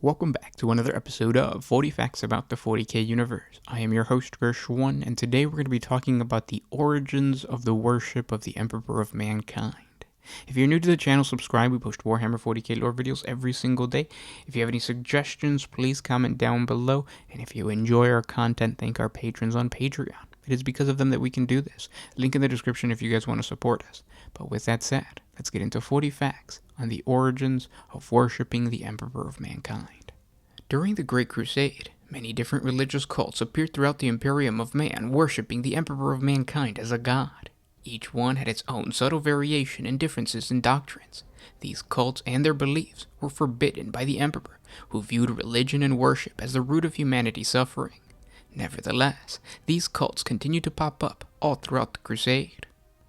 Welcome back to another episode of 40 Facts About the 40K Universe. I am your host, Gershwin, and today we're going to be talking about the origins of the worship of the Emperor of Mankind. If you're new to the channel, subscribe. We post Warhammer 40K lore videos every single day. If you have any suggestions, please comment down below. And if you enjoy our content, thank our patrons on Patreon. It is because of them that we can do this. Link in the description if you guys want to support us. But with that said, let's get into 40 facts on the origins of worshipping the Emperor of Mankind. During the Great Crusade, many different religious cults appeared throughout the Imperium of Man, worshipping the Emperor of Mankind as a god. Each one had its own subtle variation and differences in doctrines. These cults and their beliefs were forbidden by the Emperor, who viewed religion and worship as the root of humanity's suffering. Nevertheless, these cults continued to pop up all throughout the Crusade.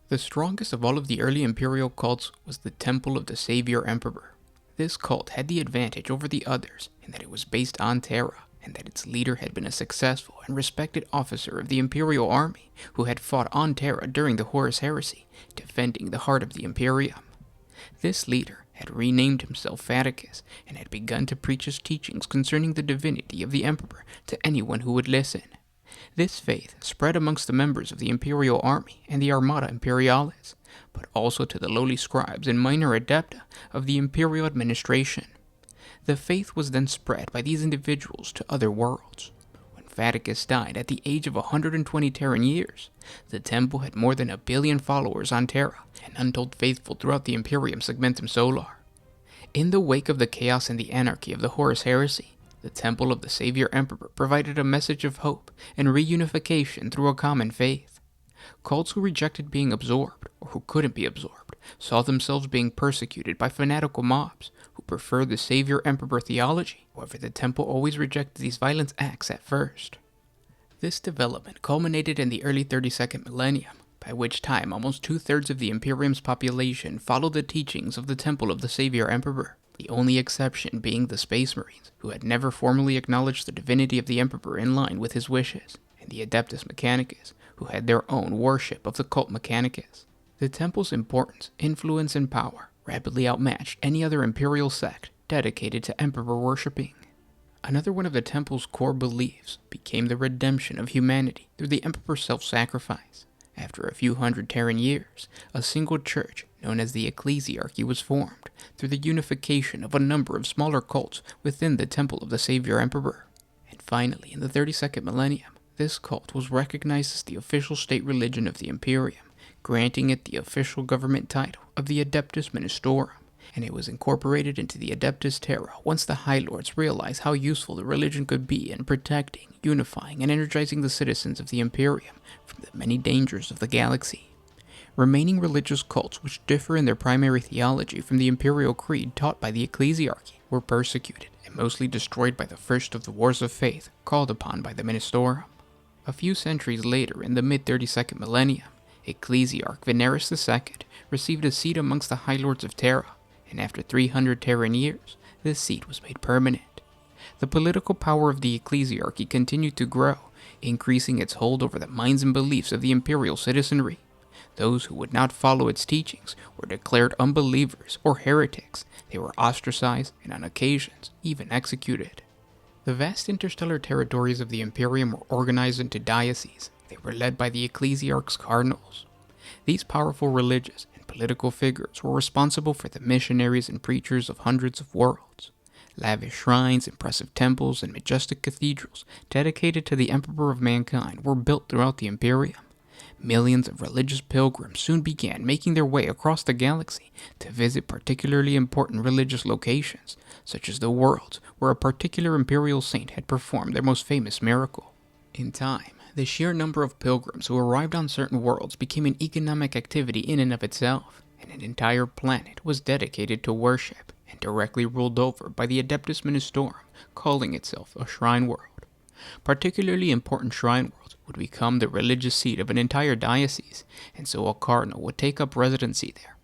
The strongest of all of the early imperial cults was the Temple of the Savior Emperor. This cult had the advantage over the others in that it was based on Terra, and that its leader had been a successful and respected officer of the imperial army who had fought on Terra during the Horus Heresy, defending the heart of the Imperium. This leader had renamed himself Faticus and had begun to preach his teachings concerning the divinity of the Emperor to anyone who would listen. This faith spread amongst the members of the imperial army and the Armada Imperialis, but also to the lowly scribes and minor adepta of the imperial administration. The faith was then spread by these individuals to other worlds. When Faticus died at the age of 120 Terran years, the temple had more than 1 billion followers on Terra and untold faithful throughout the Imperium Segmentum Solar. In the wake of the chaos and the anarchy of the Horus Heresy, the Temple of the Savior Emperor provided a message of hope and reunification through a common faith. Cults who rejected being absorbed, or who couldn't be absorbed, saw themselves being persecuted by fanatical mobs who preferred the Savior Emperor theology. However, the temple always rejected these violent acts at first. This development culminated in the early 32nd millennium, by which time almost 2/3 of the Imperium's population followed the teachings of the Temple of the Savior Emperor, the only exception being the Space Marines, who had never formally acknowledged the divinity of the Emperor in line with his wishes, and the Adeptus Mechanicus, who had their own worship of the cult Mechanicus. The temple's importance, influence, and power rapidly outmatched any other imperial sect dedicated to emperor worshipping. Another one of the temple's core beliefs became the redemption of humanity through the emperor's self-sacrifice. After a few hundred Terran years, a single church, known as the Ecclesiarchy, was formed through the unification of a number of smaller cults within the Temple of the Savior Emperor. And finally, in the 32nd millennium, this cult was recognized as the official state religion of the Imperium, granting it the official government title of the Adeptus Ministorum, and it was incorporated into the Adeptus Terra once the High Lords realized how useful the religion could be in protecting, unifying, and energizing the citizens of the Imperium from the many dangers of the galaxy. Remaining religious cults which differ in their primary theology from the imperial creed taught by the Ecclesiarchy were persecuted and mostly destroyed by the first of the wars of faith called upon by the Ministorum. A few centuries later, in the mid-32nd millennium, Ecclesiarch Veneris II received a seat amongst the High Lords of Terra, and after 300 Terran years, this seat was made permanent. The political power of the Ecclesiarchy continued to grow, increasing its hold over the minds and beliefs of the imperial citizenry. Those who would not follow its teachings were declared unbelievers or heretics. They were ostracized and on occasions even executed. The vast interstellar territories of the Imperium were organized into dioceses. They were led by the Ecclesiarch's cardinals. These powerful religious and political figures were responsible for the missionaries and preachers of hundreds of worlds. Lavish shrines, impressive temples, and majestic cathedrals dedicated to the Emperor of Mankind were built throughout the Imperium. Millions of religious pilgrims soon began making their way across the galaxy to visit particularly important religious locations, such as the worlds where a particular imperial saint had performed their most famous miracle. In time, the sheer number of pilgrims who arrived on certain worlds became an economic activity in and of itself, and an entire planet was dedicated to worship and directly ruled over by the Adeptus Ministorum, calling itself a shrine world. Particularly important shrine worlds would become the religious seat of an entire diocese, and so a cardinal would take up residency there.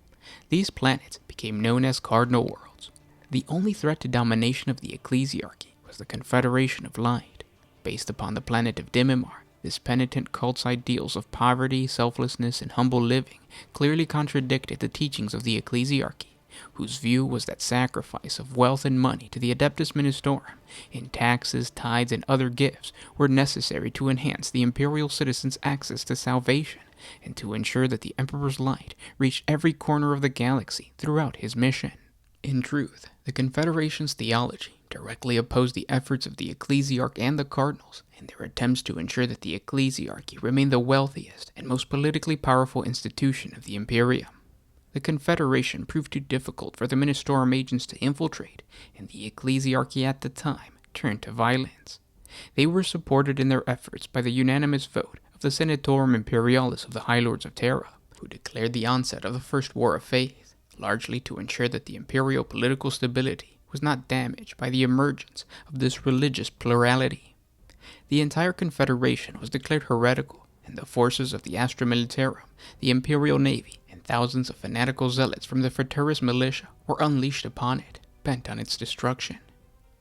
These planets became known as cardinal worlds. The only threat to domination of the Ecclesiarchy was the Confederation of Light. Based upon the planet of Dimimar, this penitent cult's ideals of poverty, selflessness, and humble living clearly contradicted the teachings of the Ecclesiarchy, whose view was that sacrifice of wealth and money to the Adeptus Ministorum in taxes, tithes, and other gifts were necessary to enhance the imperial citizens' access to salvation and to ensure that the Emperor's light reached every corner of the galaxy throughout his mission. In truth, the Confederation's theology directly opposed the efforts of the ecclesiarch and the cardinals in their attempts to ensure that the ecclesiarchy remained the wealthiest and most politically powerful institution of the Imperium. The Confederation proved too difficult for the Ministorum agents to infiltrate, and the ecclesiarchy at the time turned to violence. They were supported in their efforts by the unanimous vote of the Senatorum Imperialis of the High Lords of Terra, who declared the onset of the First War of Faith, largely to ensure that the imperial political stability was not damaged by the emergence of this religious plurality. The entire Confederation was declared heretical, and the forces of the Astra Militarum, the Imperial Navy, and thousands of fanatical zealots from the Fraterus militia were unleashed upon it, bent on its destruction.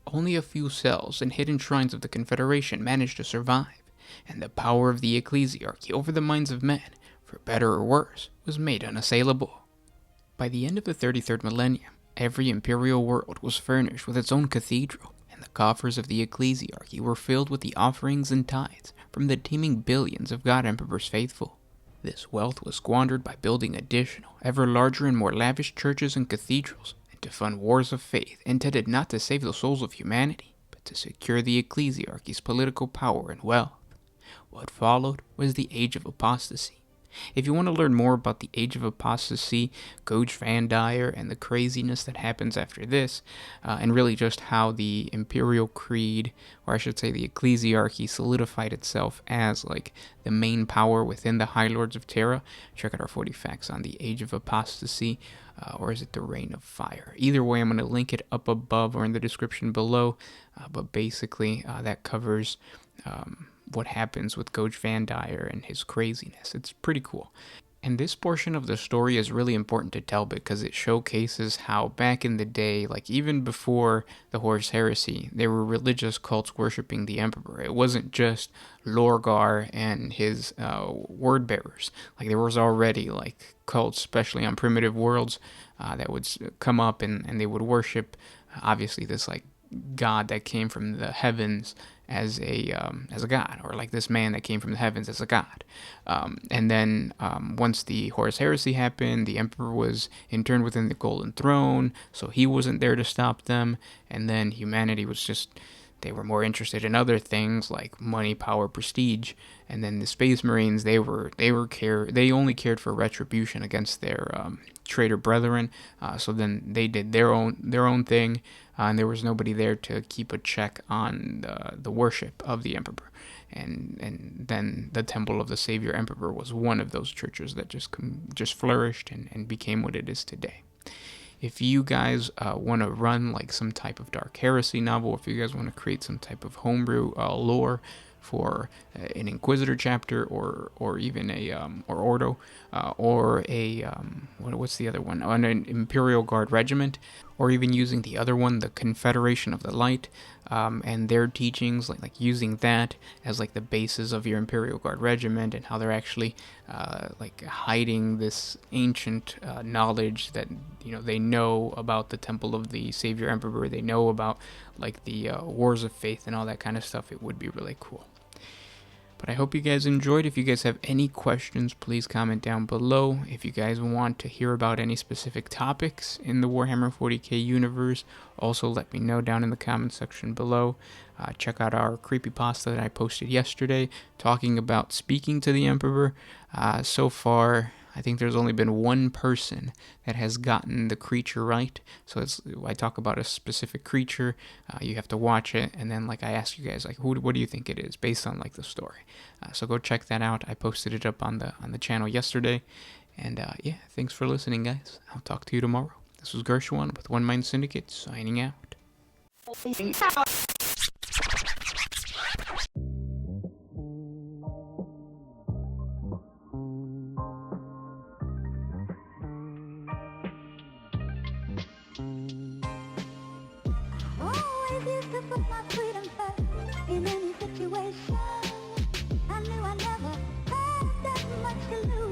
Only a few cells and hidden shrines of the Confederation managed to survive, and the power of the ecclesiarchy over the minds of men, for better or worse, was made unassailable. By the end of the 33rd millennium, every imperial world was furnished with its own cathedral, and the coffers of the ecclesiarchy were filled with the offerings and tithes from the teeming billions of God Emperor's faithful. This wealth was squandered by building additional, ever larger and more lavish churches and cathedrals, and to fund wars of faith intended not to save the souls of humanity, but to secure the ecclesiarchy's political power and wealth. What followed was the Age of Apostasy. If you want to learn more about the Age of Apostasy, Goj Van Dyer, and the craziness that happens after this, and really just how the Imperial Creed, or I should say the Ecclesiarchy, solidified itself as like the main power within the High Lords of Terra, check out our 40 facts on the Age of Apostasy, or is it the Reign of Fire? Either way, I'm going to link it up above or in the description below, but basically that covers what happens with Goj Van Dyer and his craziness. It's pretty cool. And this portion of the story is really important to tell because it showcases how back in the day, like even before the Horus Heresy, there were religious cults worshipping the Emperor. It wasn't just Lorgar and his word bearers. Like there was already like cults, especially on primitive worlds, that would come up and they would worship, obviously, this like god that came from the heavens as a god, or like this man that came from the heavens as a god. And then once the Horus Heresy happened, the Emperor was interned within the Golden Throne, so he wasn't there to stop them. And then humanity was just, they were more interested in other things like money, power, prestige. And then the Space Marines, they only cared for retribution against their traitor brethren. So then they did their own thing, and there was nobody there to keep a check on the worship of the Emperor. And then the Temple of the Savior Emperor was one of those churches that just flourished and became what it is today. If you guys want to run like some type of Dark Heresy novel, if you guys want to create some type of homebrew lore for an Inquisitor chapter, or even a or Ordo, or a what's the other one? An Imperial Guard regiment, or even using the other one, the Confederation of the Light, and their teachings, like using that as like the basis of your Imperial Guard regiment, and how they're actually like hiding this ancient knowledge that they know about the Temple of the Savior Emperor, they know about like the Wars of Faith and all that kind of stuff. It would be really cool. But I hope you guys enjoyed. If you guys have any questions, please comment down below. If you guys want to hear about any specific topics in the Warhammer 40K universe, also let me know down in the comment section below. Check out our creepypasta that I posted yesterday talking about speaking to the Emperor. So far, I think there's only been one person that has gotten the creature right. So I talk about a specific creature. You have to watch it, and then like I ask you guys, like, what do you think it is based on like the story? So go check that out. I posted it up on the channel yesterday, and yeah, thanks for listening, guys. I'll talk to you tomorrow. This was Gershwan with One Mind Syndicate signing out. Always used to put my freedom first in any situation. I knew I never had that much to lose.